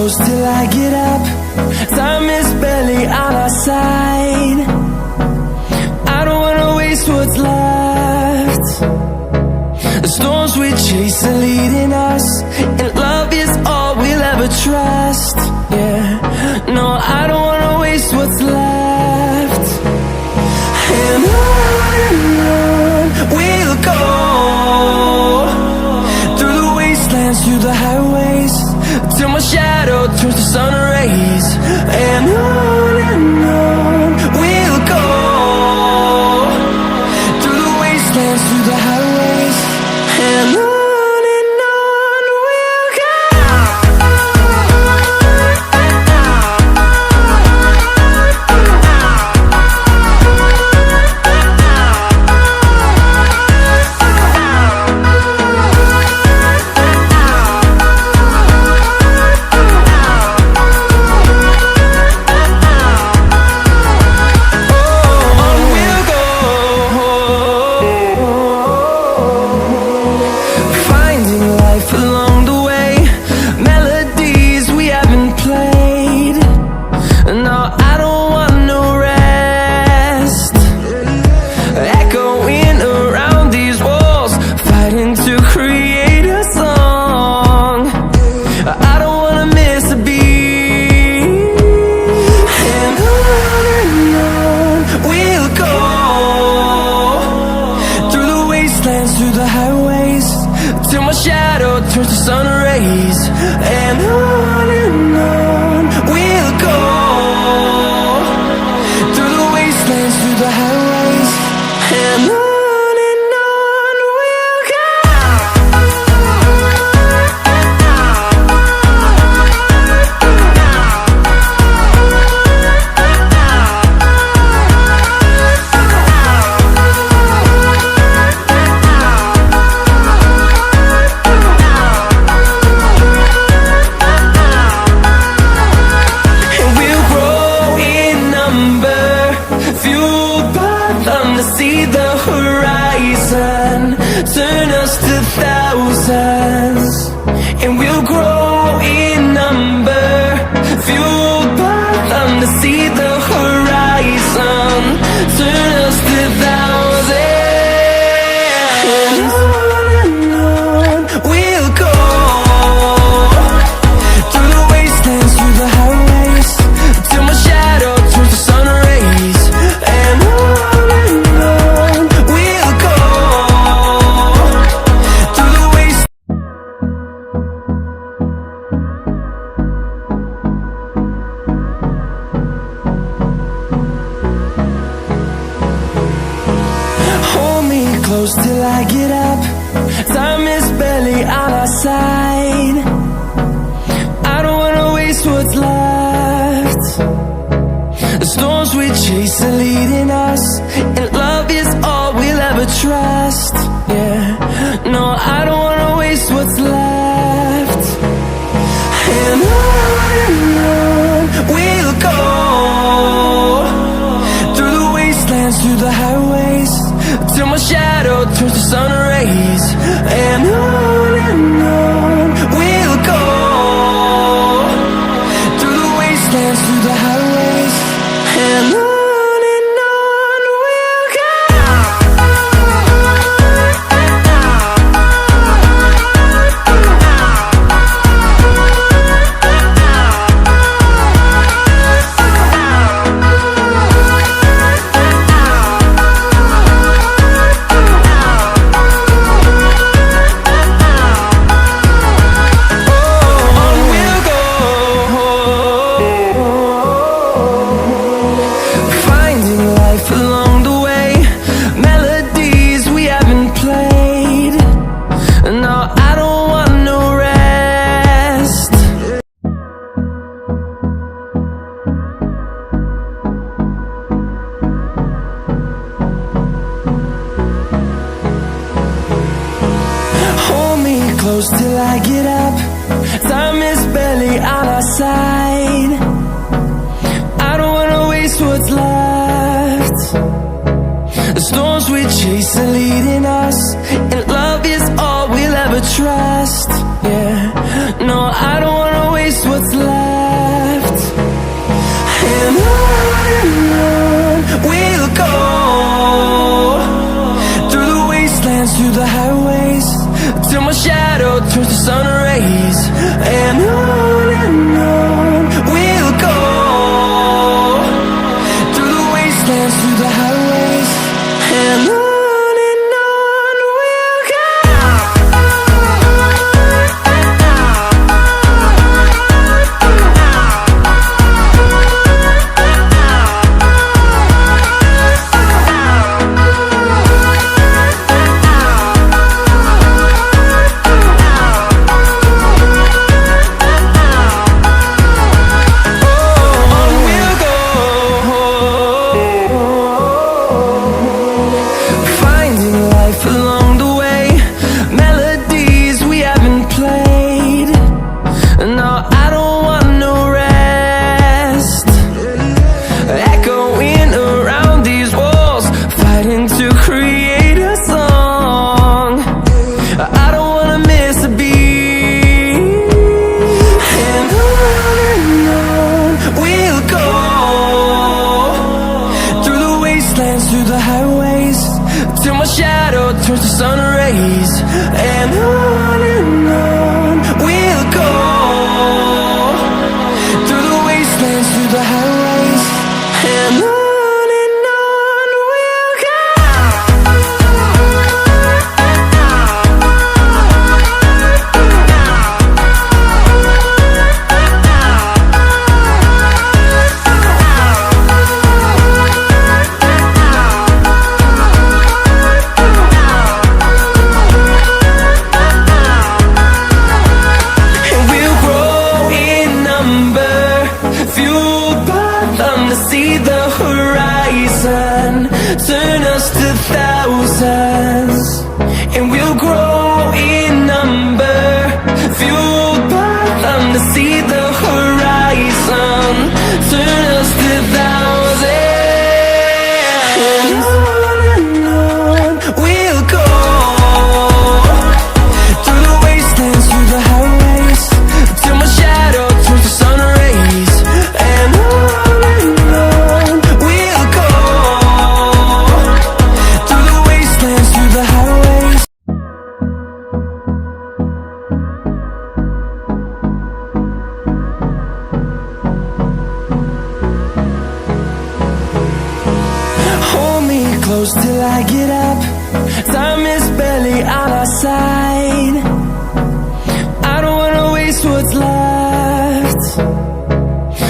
close till I get up. Time is barely on our side. I don't wanna waste what's left. The storms we chase are leading us, and love is all we'll ever trust. Yeah, no, I don't wanna waste what's left. And on we'll go, through the wastelands, through the highways, till my shadow turns to sun rays. And on we'll go, through the wastelands, through the highways, and on we'll go. Through the highways, till my shadow turns to sun rays. And on we'll go, through the wastelands, through the highways, and on we'll go. See the horizon, turn us to thousands, and we'll grow in number, fueled by them. To see the horizon, turn us to thousands, and on we'll go, through the wastelands, through the highways, till my shadow turns to sun rays. And close till I get up. Time is barely on our side. I don't wanna waste what's left. The storms we chase are leading us, and love is all we'll ever trust. Yeah, no, I don't wanna waste what's left. And on we'll go, through the wastelands, through the highways, till my shadow turns to sun rays. And on we'll go, through the wastelands, through the highways, and on we'll go. Close till I get up. Time is barely on our side. I don't wanna waste what's left. The storms we chase are leading us, and love is all we'll ever trust. Yeah, no, I don't wanna waste what's left. till my shadow turns to sun rays. And on we'll go, through the wastelands, through the highways. And on we'll go. Through the highways, till my shadow turns to sun rays. And on we'll go, through the wastelands, through the highways. And on we'll go. See the horizon, turn us to thousands, and we'll grow in number, fueled by them. To see the horizon, turn us to thousands. And on we'll go, through the wastelands, through the highways, till my shadow turns to sun rays. And close till I get up, time is barely on our side. I don't wanna waste what's left.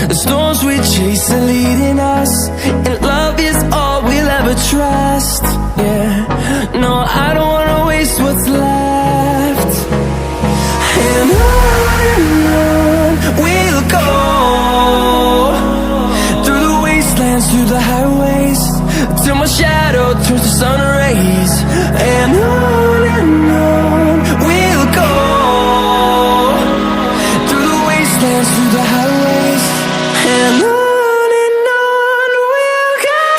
The storms we chase are leading us, and love is all we'll ever trust. Yeah, no, I don't wanna waste what's left. And on we'll go, through the wastelands, through the highways, till my shadow turns to sun rays. And on we'll go, through the wastelands, through the highways. And on we'll go.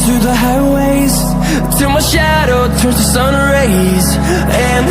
Through the highways, till my shadow turns to sun rays. And